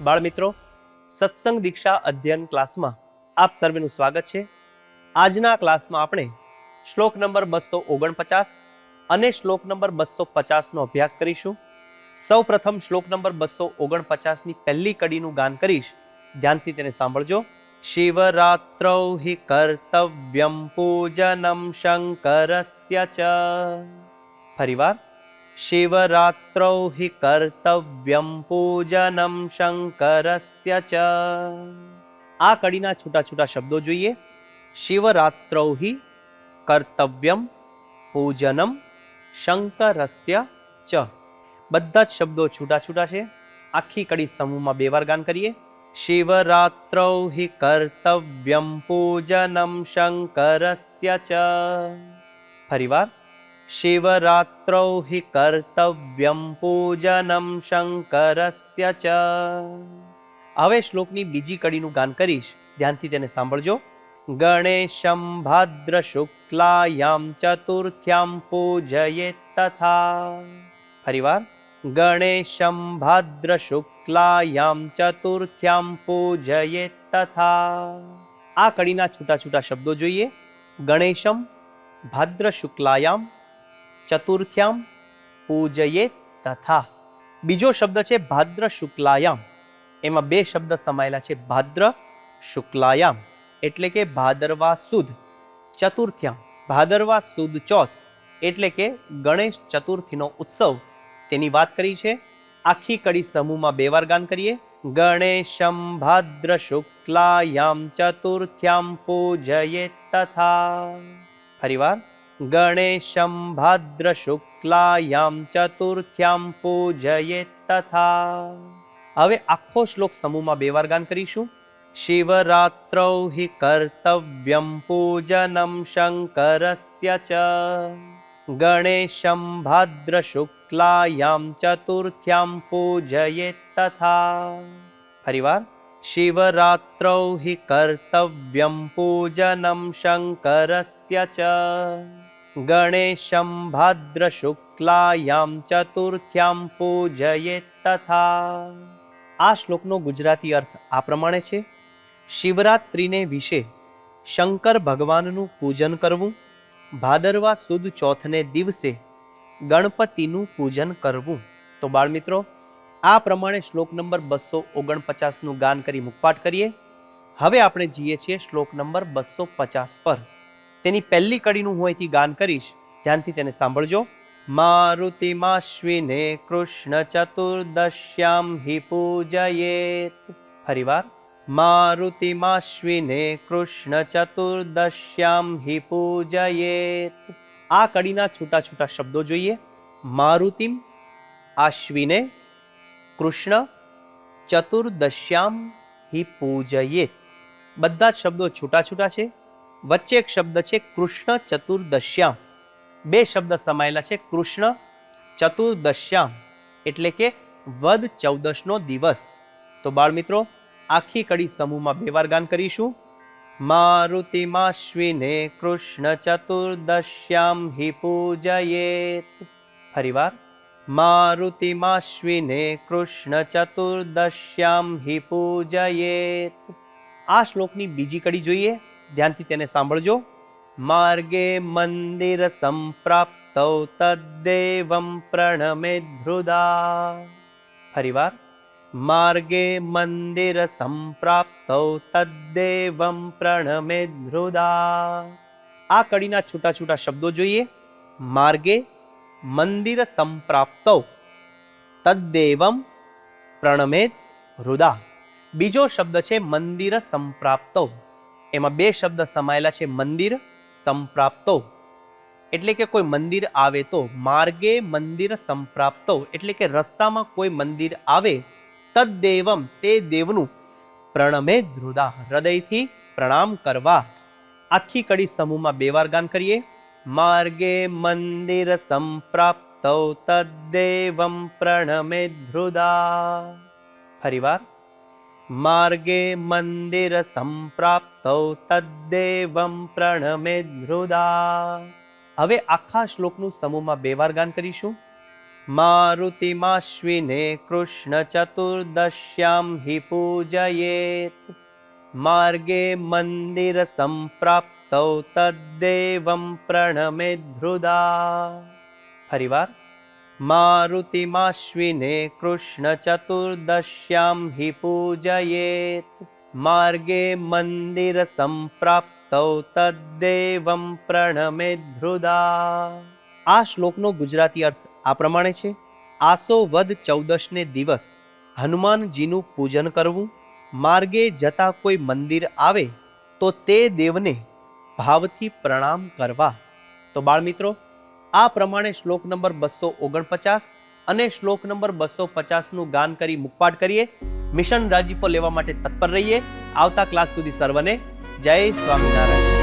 બાળમિત્રો, સત્સંગ દીક્ષા અધ્યયન ક્લાસમાં આપ સર્વેનું સ્વાગત છે. આજના ક્લાસમાં આપણે શ્લોક નંબર 249 અને શ્લોક નંબર 250 નો અભ્યાસ કરીશું. સૌ પ્રથમ શ્લોક નંબર 249 ની પહેલી કડીનું ગાન કરીશ, ધ્યાનથી તેને સાંભળજો. શિવરાત્રૌ હિ કર્તવ્યમ પૂજનમ શંકરસ્ય ચ. ફરીવાર, શિવરાત્રૌ હિ કર્તવ્યમ પૂજનમ શંકરસ્ય ચ. આ કડીના છૂટા છૂટા શબ્દો જોઈએ. શિવરાત્રૌ હિ કર્તવ્યમ પૂજનમ શંકરસ્ય ચ. બધા જ શબ્દો છૂટા છૂટા છે. આખી કડી સમૂહમાં 2 વાર ગાન કરીએ. શિવરાત્રૌ હિ કર્તવ્યમ પૂજનમ શંકરસ્ય ચ. ફરીવાર, શિવરાત્રૌ હિ કર્તવ્યમ પૂજનમ શંકરસ્ય ચ. હવે શ્લોકની બીજી કડીનું ગાન કરીશ, ધ્યાનથી તેને સાંભળજો. ગણેશમ ભાદ્ર શુક્લાયામ ચતુર્થ્યામ પૂજયેત તથા. ફરીવાર, ગણેશમ ભાદ્ર શુક્લાયામ ચતુર્થ્યામ પૂજયેત તથા. આ કડીના છૂટા છૂટા શબ્દો જોઈએ. ગણેશમ ભાદ્ર શુક્લાયામ ચતુર્થ્યામ પૂજયેત તથા. બીજો શબ્દ છે ભાદ્ર શુક્લાયામ. એમાં 2 શબ્દ સમાયેલા છે. ભાદ્ર શુક્લાયામ એટલે કે ભાદરવા સુદ ચતુર્થ્યામ, ભાદરવા સુદ ચોથ એટલે કે ગણેશ ચતુર્થીનો ઉત્સવ, તેની વાત કરી છે. આખી કડી સમૂહમાં 2 વાર ગાન કરીએ. ગણેશમ ભાદ્ર શુક્લાયામ ચતુર્થ્યામ પૂજયેત તથા. ફરીવાર, ગણેશમ ભાદ્ર શુક્લાયામ ચતુર્થ્યામ પૂજયેત તથા. હવે આખો શ્લોક સમૂહમાં 2 વાર ગાન કરીશું. શિવરાત્રૌ હિ કર્તવ્યમ પૂજનમ શંકરસ્ય ચ. ગણેશમ ભાદ્ર શુક્લાયામ ચતુર્થ્યામ પૂજયેત તથા. ફરીવાર, શિવરાત્રૌ હિ કર્તવ્યમ પૂજનમ શંકરસ્ય ચ. ગણેશમ ભાદ્ર શુક્લાયામ ચતુર્થ્યામ પૂજયેત તથા. આ શ્લોકનો ગુજરાતી અર્થ આ પ્રમાણે છે. શિવરાત્રિને વિશે શંકર ભગવાનનું પૂજન કરવું, ભાદરવા સુદ ચોથને દિવસે ગણપતિનું પૂજન કરવું. તો બાળમિત્રો, આ પ્રમાણે શ્લોક નંબર 249 નું ગાન કરી મુખપાઠ કરીએ. હવે આપણે જઈએ છીએ શ્લોક નંબર 250 પર. તેની પહેલી કડીનું હું અહીંથી ગાન કરીશ, ધ્યાનથી તેને સાંભળજો. મારુતિમાશ્વિને કૃષ્ણ ચતુર્દશ્યામ હિ પૂજયેત. ફરીવાર, મારુતિમાશ્વિને કૃષ્ણ ચતુર્દશ્યામ હિ પૂજયેત. આ કડીના છૂટા છૂટા શબ્દો જોઈએ. મારુતિમ આશ્વિને કૃષ્ણ ચતુર્દશ્યામ હિ પૂજયેત. બધા જ શબ્દો છૂટા છૂટા છે. વચ્ચે એક શબ્દ છે કૃષ્ણ ચતુર્દશ્યામ. 2 શબ્દ સમાયેલા છે. કૃષ્ણ ચતુર્દશ્યામ એટલે કે વદ 14નો દિવસ. તો બાળમિત્રો, આખી કડી સમૂહમાં 2 વાર ગાન કરીશું. મારુતિમાશ્વિને કૃષ્ણ ચતુર્દશ્યામ હિ પૂજયેત. ફરીવાર, મારુતિમાશ્વિને કૃષ્ણ ચતુર્દશ્યામ હિ પૂજયેત. આ શ્લોકની બીજી કડી જોઈએ, ધ્યાનથી તેને સાંભળજો. માર્ગે મંદિર સંપ્રાપ્તૌ તદ્દેવં પ્રણમેત હૃદા. ફરીવાર, માર્ગે મંદિર સંપ્રાપ્તૌ તદ્દેવં પ્રણમેત હૃદા. આ કડીના છૂટા છૂટા શબ્દો જોઈએ. માર્ગે મંદિર સંપ્રાપ્તૌ તદ્દેવં પ્રણમેત હૃદા. બીજો શબ્દ છે મંદિર સંપ્રાપ્તૌ. એમાં 2 શબ્દ સમાયેલા છે. મંદિર સંપ્રાપ્તો એટલે કે કોઈ મંદિર આવે તો. માર્ગે મંદિર સંપ્રાપ્તો એટલે કે રસ્તામાં કોઈ મંદિર આવે. તદ્દેવમ તે દેવનું, પ્રણમેત હૃદા હૃદયથી પ્રણામ કરવા. આખી કડી સમૂહમાં 2 વાર ગાન કરીએ. માર્ગે મંદિર સંપ્રાપ્તો તદ્દેવમ પ્રણમેત હૃદા. ફરીવાર, માર્ગે મંદિર સંપ્રાપ્તૌ તદ્દેવં પ્રણમેત હૃદા. હવે આખા શ્લોકનું સમૂહમાં 2 વાર ગાન કરીશું. મારુતિમાશ્વિને કૃષ્ણ ચતુર્દશ્યામ હિ પૂજયેત માર્ગે મંદિર સંપ્રાપ્તૌ તદ્દેવં પ્રણમેદ હૃદા. ફરીવાર, મારુતિમાશ્વિને કૃષ્ણ ચતુર્દશ્યામ હિ પૂજયેત માર્ગે મંદિર સંપ્રાપ્તૌ તદ્દેવં પ્રણમેદ હૃદા. આ શ્લોકનો ગુજરાતી અર્થ આ પ્રમાણે છે: આસો વદ 14ને દિવસ હનુમાનજીનું પૂજન કરવું, માર્ગે જતા કોઈ મંદિર આવે તો તે દેવને ભાવથી પ્રણામ કરવા. તો બાળમિત્રો, આ પ્રમાણે શ્લોક નંબર 249 અને શ્લોક નંબર 250નું ગાન કરી મુખપાઠ કરીએ. મિશન રાજીપો લેવા માટે તત્પર રહીએ. આવતા ક્લાસ સુધી સર્વને જય સ્વામિનારાયણ.